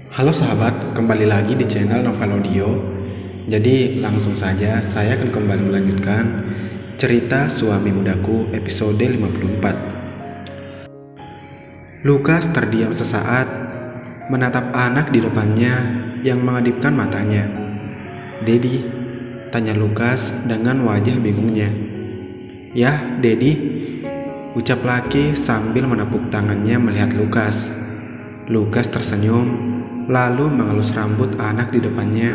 Halo sahabat, kembali lagi di channel Novel Audio. Jadi langsung saja saya akan kembali melanjutkan cerita Suami Mudaku episode 54. Lukas terdiam sesaat menatap anak di depannya yang mengedipkan matanya. "Dedi?" tanya Lukas dengan wajah bingungnya. "Yah, Dedi," ucap laki sambil menepuk tangannya melihat Lukas. Lukas tersenyum lalu mengelus rambut anak di depannya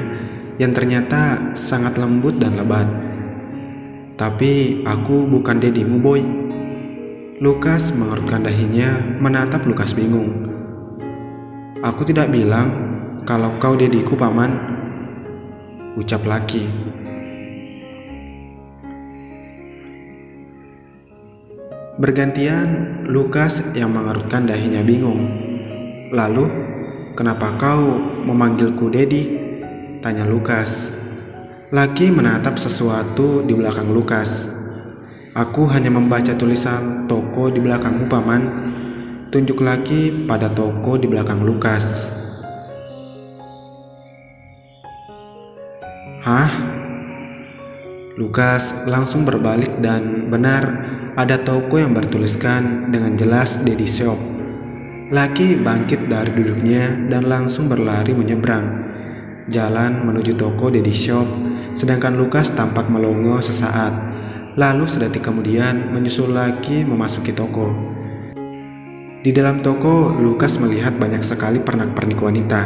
yang ternyata sangat lembut dan lebat. "Tapi aku bukan dedimu, boy." Lukas mengerutkan dahinya menatap Lukas bingung. "Aku tidak bilang kalau kau dediku, paman," ucap laki. Bergantian Lukas yang mengerutkan dahinya bingung. "Lalu, kenapa kau memanggilku Dedi?" tanya Lukas. Laki menatap sesuatu di belakang Lukas. "Aku hanya membaca tulisan toko di belakangmu, paman," tunjuk laki pada toko di belakang Lukas. "Hah?" Lukas langsung berbalik dan benar ada toko yang bertuliskan dengan jelas Dedi Shop. Laki bangkit dari duduknya dan langsung berlari menyeberang jalan menuju toko Dedi Shop, sedangkan Lukas tampak melongo sesaat, lalu sedetik kemudian menyusul Laki memasuki toko. Di dalam toko, Lukas melihat banyak sekali pernak-pernik wanita,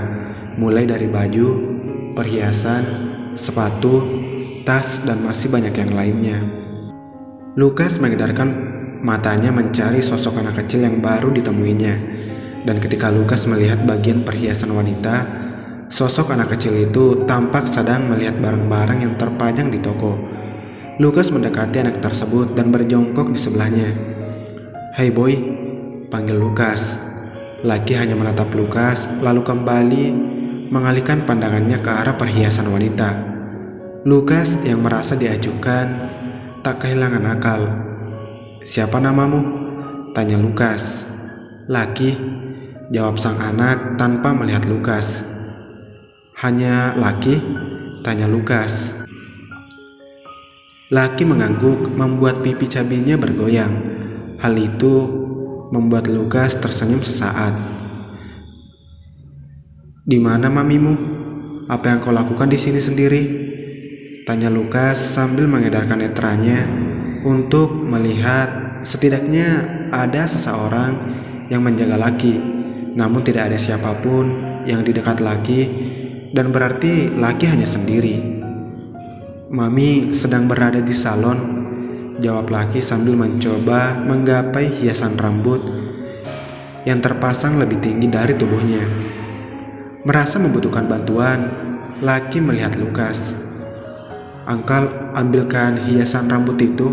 mulai dari baju, perhiasan, sepatu, tas, dan masih banyak yang lainnya. Lukas mengedarkan matanya mencari sosok anak kecil yang baru ditemuinya. Dan ketika Lukas melihat bagian perhiasan wanita, sosok anak kecil itu tampak sedang melihat barang-barang yang terpajang di toko. Lukas mendekati anak tersebut dan berjongkok di sebelahnya. "Hai boy," panggil Lukas. Laki hanya menatap Lukas lalu kembali mengalihkan pandangannya ke arah perhiasan wanita. Lukas yang merasa diacuhkan tak kehilangan akal. "Siapa namamu?" tanya Lukas. "Laki," jawab sang anak tanpa melihat Lukas. "Hanya Laki?" tanya Lukas. Laki mengangguk membuat pipi cabinya bergoyang. Hal itu membuat Lukas tersenyum sesaat. "Di mana mamimu? Apa yang kau lakukan di sini sendiri?" tanya Lukas sambil mengedarkan netranya untuk melihat setidaknya ada seseorang yang menjaga Laki, namun tidak ada siapapun yang di dekat Laki, dan berarti Laki hanya sendiri. "Mami sedang berada di salon," jawab Laki sambil mencoba menggapai hiasan rambut yang terpasang lebih tinggi dari tubuhnya. Merasa membutuhkan bantuan, Laki melihat Lukas. "Angkal, ambilkan hiasan rambut itu,"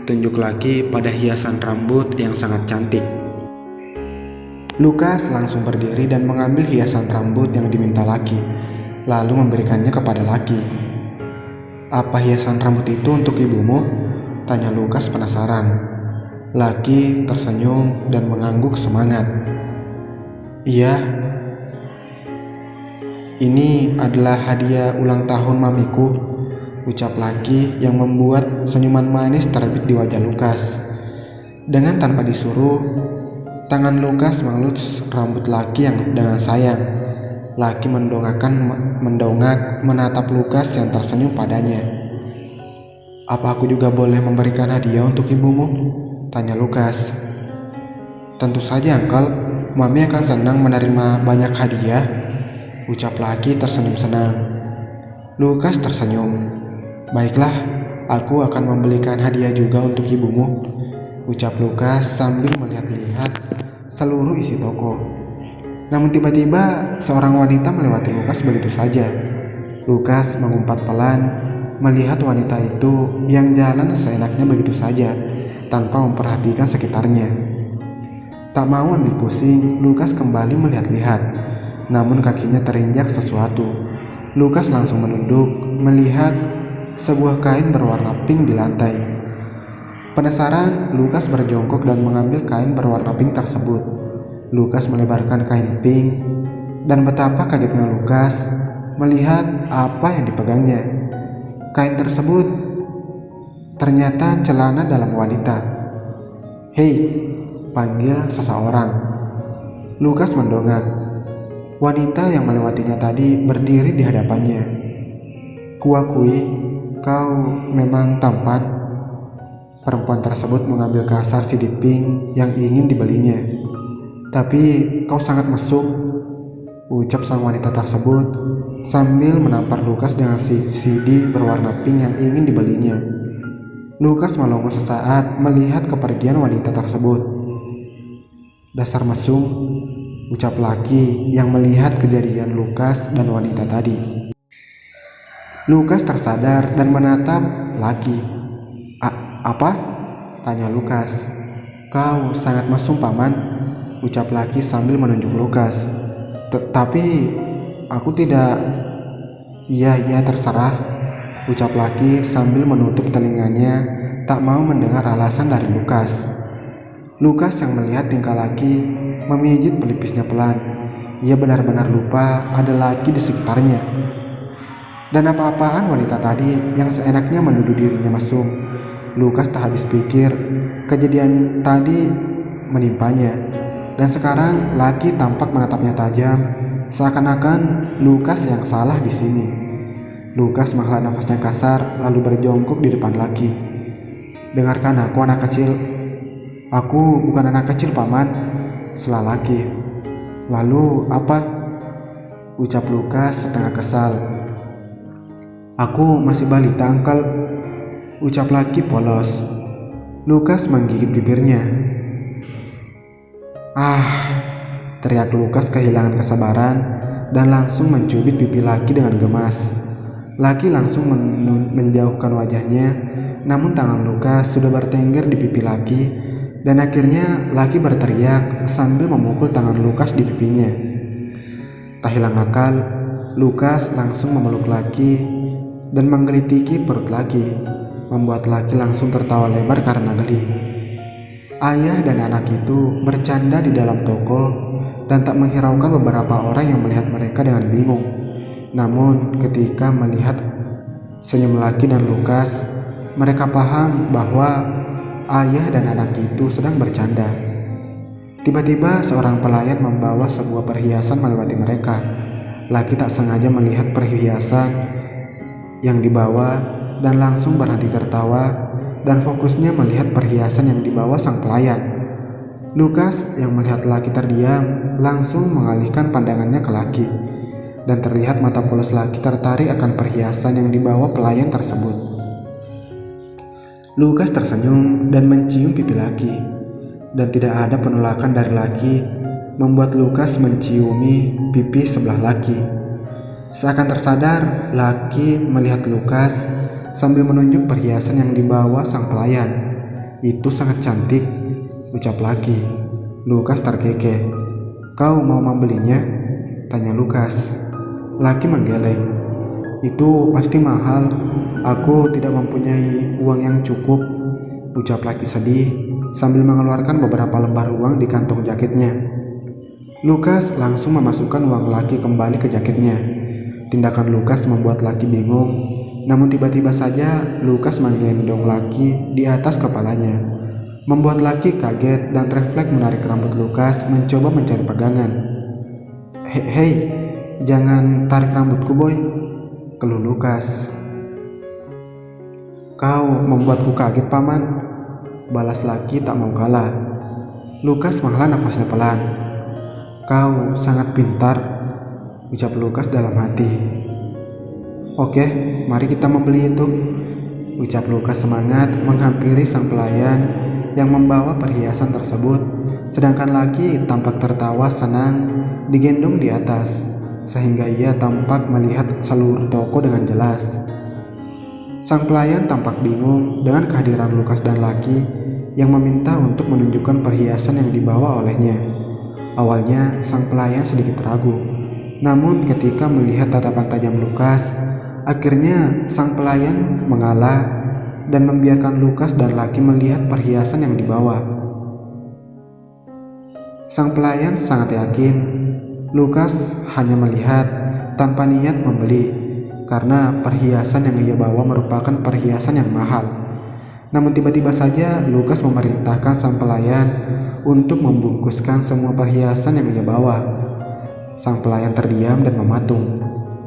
tunjuk Laki pada hiasan rambut yang sangat cantik. Lukas langsung berdiri dan mengambil hiasan rambut yang diminta Laki, lalu memberikannya kepada Laki. "Apa hiasan rambut itu untuk ibumu?" tanya Lukas penasaran. Laki tersenyum dan mengangguk semangat. "Iya, ini adalah hadiah ulang tahun mamiku," ucap Laki yang membuat senyuman manis terbit di wajah Lukas. Dengan tanpa disuruh, tangan Lukas mengelus rambut Laki yang dengan sayang. Laki mendongak menatap Lukas yang tersenyum padanya. "Apa aku juga boleh memberikan hadiah untuk ibumu?" tanya Lukas. "Tentu saja, Uncle. Mami akan senang menerima banyak hadiah," ucap Laki tersenyum senang. Lukas tersenyum. "Baiklah, aku akan membelikan hadiah juga untuk ibumu," ucap Lukas sambil melihat-lihat seluruh isi toko. Namun tiba-tiba seorang wanita melewati Lukas begitu saja. Lukas mengumpat pelan melihat wanita itu yang jalan seenaknya begitu saja tanpa memperhatikan sekitarnya. Tak mau ambil pusing, Lukas kembali melihat-lihat. Namun kakinya terinjak sesuatu. Lukas langsung menunduk melihat sebuah kain berwarna pink di lantai. Penasaran, Lukas berjongkok dan mengambil kain berwarna pink tersebut. Lukas melebarkan kain pink dan betapa kagetnya Lukas melihat apa yang dipegangnya. Kain tersebut ternyata celana dalam wanita. "Hei," panggil seseorang. Lukas mendongak. Wanita yang melewatinya tadi berdiri di hadapannya. "Kuakui, kau memang tampan." Perempuan tersebut mengambil kasar CD pink yang ingin dibelinya. "Tapi kau sangat mesum," ucap sang wanita tersebut sambil menampar Lukas dengan CD berwarna pink yang ingin dibelinya. Lukas melongo sesaat melihat kepergian wanita tersebut. "Dasar mesum," ucap laki yang melihat kejadian Lukas dan wanita tadi. Lukas tersadar dan menatap laki. Apa?" tanya Lukas. "Kau sangat mesum, Paman," ucap laki sambil menunjuk Lukas. Tapi aku tidak." Iya, terserah," ucap laki sambil menutup telinganya, tak mau mendengar alasan dari Lukas. Lukas yang melihat tingkah laki memijit pelipisnya pelan. Ia benar-benar lupa ada laki di sekitarnya. Dan apa-apaan wanita tadi yang seenaknya menuduh dirinya mesum. Lukas tak habis pikir kejadian tadi menimpanya. Dan sekarang laki tampak menatapnya tajam, seakan-akan Lukas yang salah di sini. Lukas menghela nafasnya kasar lalu berjongkok di depan laki. "Dengarkan aku, anak kecil." "Aku bukan anak kecil, Paman," sela laki. "Lalu apa?" ucap Lukas setengah kesal. "Aku masih balita, Uncle," ucap laki polos. Lukas menggigit bibirnya. Teriak Lukas kehilangan kesabaran dan langsung mencubit pipi laki dengan gemas. Laki langsung menjauhkan wajahnya, namun tangan Lukas sudah bertengger di pipi laki, dan akhirnya laki berteriak sambil memukul tangan Lukas di pipinya. Tak hilang akal, Lukas langsung memeluk laki dan menggelitiki perut laki, membuat laki langsung tertawa lebar karena geli. Ayah dan anak itu bercanda di dalam toko dan tak menghiraukan beberapa orang yang melihat mereka dengan bingung. Namun ketika melihat senyum laki dan Lukas, mereka paham bahwa ayah dan anak itu sedang bercanda. Tiba-tiba seorang pelayan membawa sebuah perhiasan melewati mereka. Laki tak sengaja melihat perhiasan yang dibawa dan langsung berhenti tertawa dan fokusnya melihat perhiasan yang dibawa sang pelayan. Lukas yang melihat laki terdiam langsung mengalihkan pandangannya ke laki, dan terlihat mata polos laki tertarik akan perhiasan yang dibawa pelayan tersebut. Lukas tersenyum dan mencium pipi laki, dan tidak ada penolakan dari laki membuat Lukas menciumi pipi sebelah laki. Seakan tersadar, laki melihat Lukas sambil menunjuk perhiasan yang dibawa sang pelayan. "Itu sangat cantik," ucap laki. Lukas terkekeh. "Kau mau membelinya?" tanya Lukas. Laki menggeleng. "Itu pasti mahal. Aku tidak mempunyai uang yang cukup," ucap laki sedih sambil mengeluarkan beberapa lembar uang di kantong jaketnya. Lukas langsung memasukkan uang laki kembali ke jaketnya. Tindakan Lukas membuat laki bingung. Namun tiba-tiba saja Lukas menggendong laki di atas kepalanya, membuat laki kaget dan refleks menarik rambut Lukas mencoba mencari pegangan. Hei, jangan tarik rambutku, boy," keluh Lukas. "Kau membuatku kaget, Paman," balas laki tak mau kalah. Lukas menghela nafasnya pelan. "Kau sangat pintar," ucap Lukas dalam hati. "Oke, mari kita membeli itu," ucap Lukas semangat menghampiri sang pelayan yang membawa perhiasan tersebut, sedangkan laki tampak tertawa senang digendong di atas, sehingga ia tampak melihat seluruh toko dengan jelas. Sang pelayan tampak bingung dengan kehadiran Lukas dan laki yang meminta untuk menunjukkan perhiasan yang dibawa olehnya. Awalnya sang pelayan sedikit ragu, namun ketika melihat tatapan tajam Lukas, akhirnya sang pelayan mengalah dan membiarkan Lukas dan laki melihat perhiasan yang dibawa. Sang pelayan sangat yakin Lukas hanya melihat tanpa niat membeli karena perhiasan yang ia bawa merupakan perhiasan yang mahal. Namun tiba-tiba saja Lukas memerintahkan sang pelayan untuk membungkuskan semua perhiasan yang ia bawa. Sang pelayan terdiam dan mematung.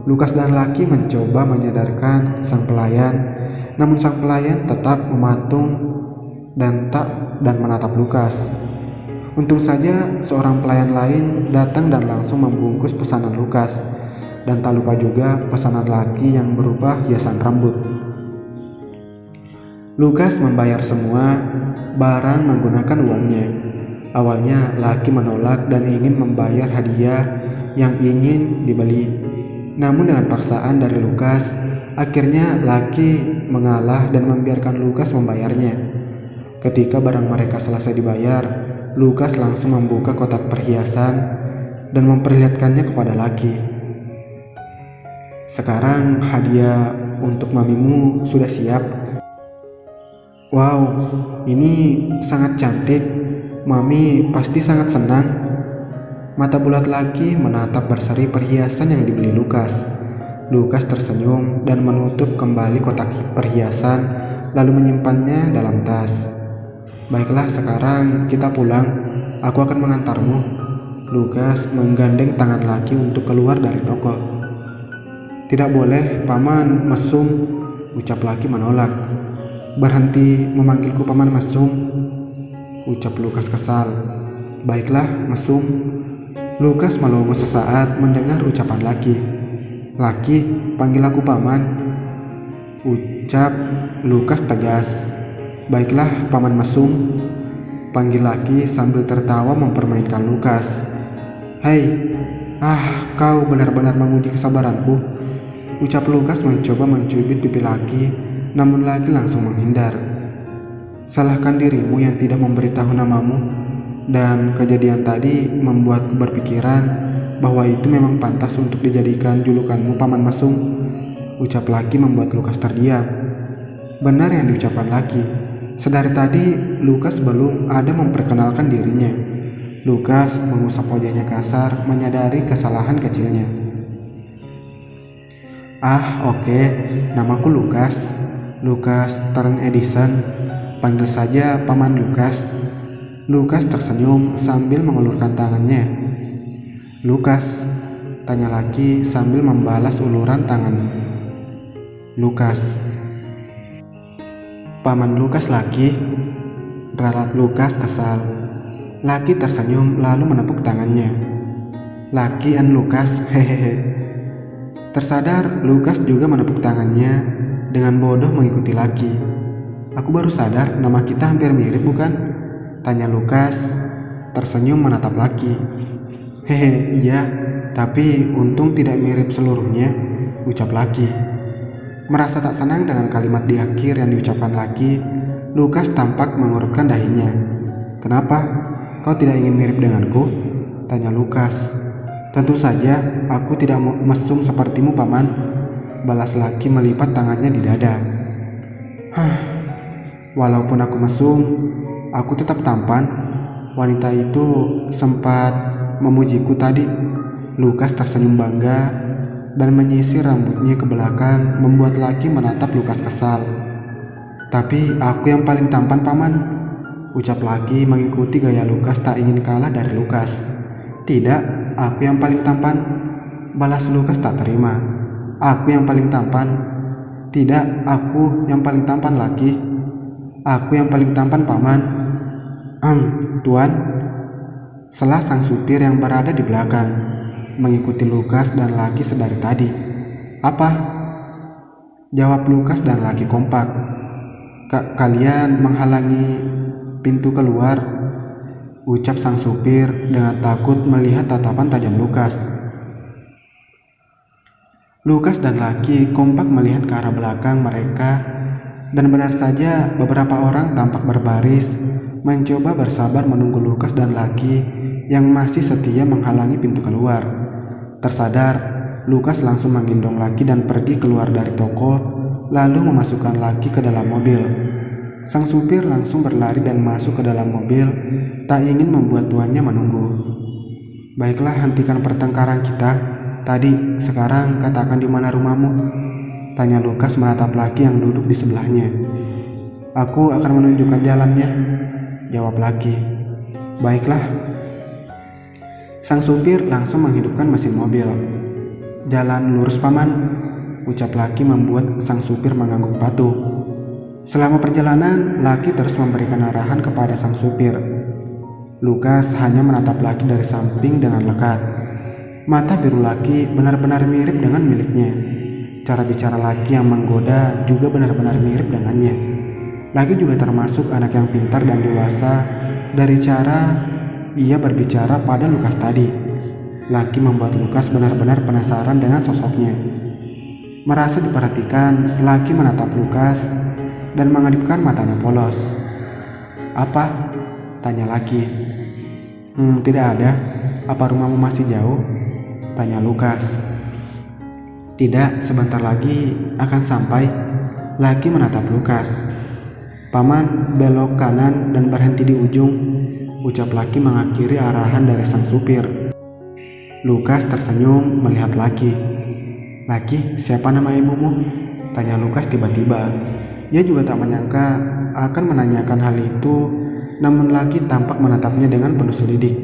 Lukas dan Lucky mencoba menyadarkan sang pelayan, namun sang pelayan tetap mematung dan menatap Lukas. Untung saja seorang pelayan lain datang dan langsung membungkus pesanan Lukas, dan tak lupa juga pesanan Lucky yang berupa hiasan rambut. Lukas membayar semua barang menggunakan uangnya. Awalnya Lucky menolak dan ingin membayar hadiah yang ingin dibeli. Namun dengan paksaan dari Lukas, akhirnya Lucky mengalah dan membiarkan Lukas membayarnya. Ketika barang mereka selesai dibayar, Lukas langsung membuka kotak perhiasan dan memperlihatkannya kepada Lucky. Sekarang hadiah untuk mamimu sudah siap. Wow, ini sangat cantik. Mami pasti sangat senang. Mata bulat Lucky menatap berseri perhiasan yang dibeli Lukas. Lukas tersenyum dan menutup kembali kotak perhiasan lalu menyimpannya dalam tas. Baiklah, sekarang kita pulang. Aku akan mengantarmu. Lukas menggandeng tangan Lucky untuk keluar dari toko. Tidak boleh, Paman Mesum, ucap Lucky menolak. Berhenti memanggilku Paman Mesum, ucap Lukas kesal. Baiklah, Mesum. Lukas melongo sesaat mendengar ucapan Lucky. Lucky, panggil aku Paman, ucap Lukas tegas. Baiklah, Paman Mesum, panggil Lucky sambil tertawa mempermainkan Lukas. Hei, kau benar-benar menguji kesabaranku, ucap Lukas mencoba mencubit pipi Lucky, namun Lucky langsung menghindar. Salahkan dirimu yang tidak memberitahu namamu, dan kejadian tadi membuatku berpikiran bahwa itu memang pantas untuk dijadikan julukanmu Paman Mesum, ucap Lucky membuat Lukas terdiam. Benar yang diucapkan Lucky. Sedari tadi Lukas belum ada memperkenalkan dirinya. Lukas mengusap wajahnya kasar menyadari kesalahan kecilnya. Oke, namaku Lukas. Lukas Turn Edison. Panggil saja Paman Lukas. Lukas tersenyum sambil mengulurkan tangannya. Lukas, tanya Lucky sambil membalas uluran tangan Lukas. Paman Lukas Lucky, ralat Lukas kesal. Lucky tersenyum lalu menepuk tangannya. Lucky and Lukas, hehehe. Tersadar, Lukas juga menepuk tangannya dengan bodoh mengikuti Lucky. Aku baru sadar nama kita hampir mirip, bukan? Tanya Lukas, tersenyum menatap Lucky. Hehe, iya, tapi untung tidak mirip seluruhnya, ucap Lucky. Merasa tak senang dengan kalimat di akhir yang diucapkan Lucky, Lukas tampak mengurutkan dahinya. Kenapa? Kau tidak ingin mirip denganku? Tanya Lukas. Tentu saja, aku tidak mesum sepertimu, Paman, balas Lucky melipat tangannya di dada. Walaupun aku mesum, aku tetap tampan. Wanita itu sempat memujiku tadi. Lukas tersenyum bangga dan menyisir rambutnya ke belakang, membuat Lucky menatap Lukas kesal. Tapi aku yang paling tampan, Paman, ucap Lucky mengikuti gaya Lukas tak ingin kalah dari Lukas. Tidak, aku yang paling tampan, balas Lukas tak terima. Aku yang paling tampan. Tidak, aku yang paling tampan, Lucky. Aku yang paling tampan, Paman. Tuan, selah sang supir yang berada di belakang, mengikuti Lukas dan Lucky sedari tadi. Apa? Jawab Lukas dan Lucky kompak. Kalian menghalangi pintu keluar, ucap sang supir dengan takut melihat tatapan tajam Lukas. Lukas dan Lucky kompak melihat ke arah belakang mereka, dan benar saja beberapa orang tampak berbaris mencoba bersabar menunggu Lukas dan Lucky yang masih setia menghalangi pintu keluar. Tersadar, Lukas langsung menggendong Lucky dan pergi keluar dari toko, lalu memasukkan Lucky ke dalam mobil. Sang supir langsung berlari dan masuk ke dalam mobil, tak ingin membuat tuannya menunggu. Baiklah, hentikan pertengkaran kita tadi. Sekarang katakan di mana rumahmu? Tanya Lukas menatap laki yang duduk di sebelahnya. Aku akan menunjukkan jalannya, jawab laki. Baiklah. Sang supir langsung menghidupkan mesin mobil. Jalan lurus paman, ucap laki membuat sang supir mengangguk patuh. Selama perjalanan, laki terus memberikan arahan kepada sang supir. Lukas hanya menatap laki dari samping dengan lekat. Mata biru laki benar-benar mirip dengan miliknya. Cara bicara laki yang menggoda juga benar-benar mirip dengannya. Laki juga termasuk anak yang pintar dan dewasa dari cara ia berbicara pada Lukas tadi. Laki membuat Lukas benar-benar penasaran dengan sosoknya. Merasa diperhatikan, laki menatap Lukas dan mengedipkan matanya polos. Apa? Tanya laki. Tidak ada. Apa rumahmu masih jauh? Tanya Lukas. Tidak, sebentar lagi akan sampai. Laki menatap Lukas. Paman, belok kanan dan berhenti di ujung, ucap laki mengakhiri arahan dari sang supir. Lukas tersenyum melihat laki. Laki, siapa nama ibumu? Tanya Lukas tiba-tiba. Ia juga tak menyangka akan menanyakan hal itu, namun laki tampak menatapnya dengan penuh selidik.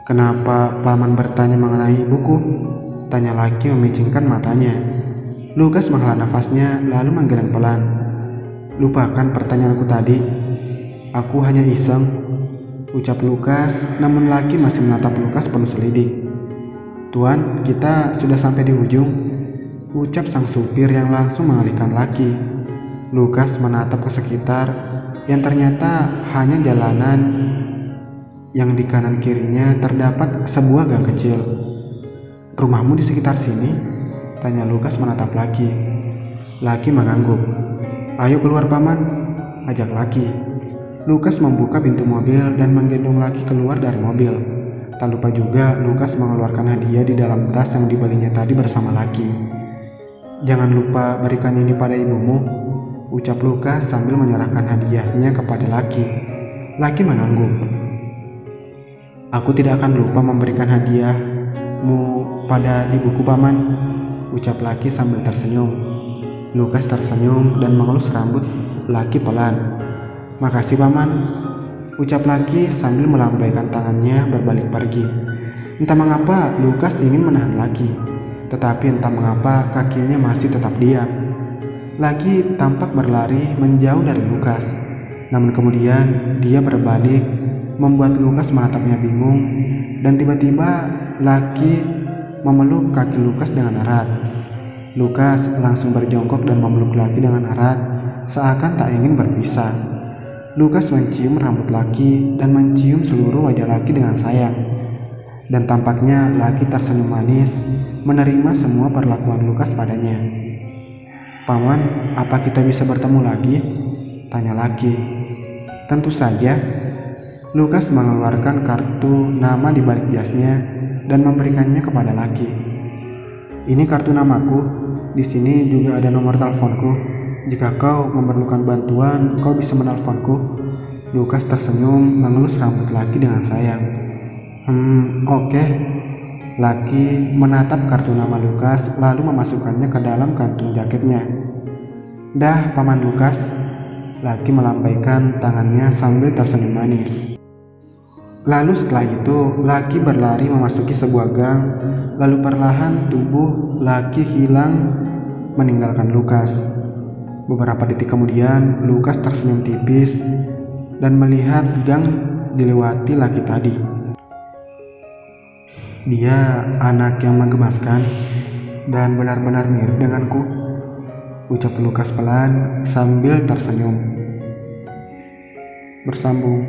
Kenapa paman bertanya mengenai ibuku? Tanya laki memicingkan matanya. Lukas menghela nafasnya lalu menggeleng pelan. Lupakan pertanyaanku tadi. Aku hanya iseng, ucap Lukas, namun laki masih menatap Lukas penuh selidik. Tuan, kita sudah sampai di ujung, ucap sang supir yang langsung mengalihkan laki. Lukas menatap ke sekitar yang ternyata hanya jalanan yang di kanan kirinya terdapat sebuah gang kecil. Rumahmu di sekitar sini? Tanya Lukas menatap laki. Laki mengangguk. Ayo keluar paman, ajak laki. Lukas membuka pintu mobil dan menggendong laki keluar dari mobil. Tak lupa juga Lukas mengeluarkan hadiah di dalam tas yang dibelinya tadi bersama laki. Jangan lupa berikan ini pada ibumu, ucap Lukas sambil menyerahkan hadiahnya kepada laki. Laki mengangguk. Aku tidak akan lupa memberikan hadiahmu pada ibuku paman, ucap laki sambil tersenyum. Lukas tersenyum dan mengelus rambut laki pelan. Makasih paman, ucap laki sambil melambaikan tangannya berbalik pergi. Entah mengapa Lukas ingin menahan laki, tetapi entah mengapa kakinya masih tetap diam. Laki tampak berlari menjauh dari Lukas, namun kemudian dia berbalik membuat Lukas menatapnya bingung, dan tiba-tiba laki memeluk kaki Lukas dengan erat. Lukas langsung berjongkok dan memeluk laki dengan erat, seakan tak ingin berpisah. Lukas mencium rambut laki dan mencium seluruh wajah laki dengan sayang. Dan tampaknya laki tersenyum manis menerima semua perlakuan Lukas padanya. Paman, apa kita bisa bertemu lagi? Tanya laki. Tentu saja. Lukas mengeluarkan kartu nama di balik jasnya dan memberikannya kepada laki. Ini kartu namaku. Di sini juga ada nomor teleponku. Jika kau memerlukan bantuan, kau bisa menelponku. Lukas tersenyum mengelus rambut laki dengan sayang. Oke. Laki menatap kartu nama Lukas lalu memasukkannya ke dalam kantung jaketnya. Dah, Paman Lukas. Laki melambaikan tangannya sambil tersenyum manis. Lalu setelah itu, laki berlari memasuki sebuah gang, lalu perlahan tubuh laki hilang meninggalkan Lukas. Beberapa detik kemudian, Lukas tersenyum tipis dan melihat gang dilewati laki tadi. Dia anak yang menggemaskan dan benar-benar mirip denganku, ucap Lukas pelan sambil tersenyum. Bersambung.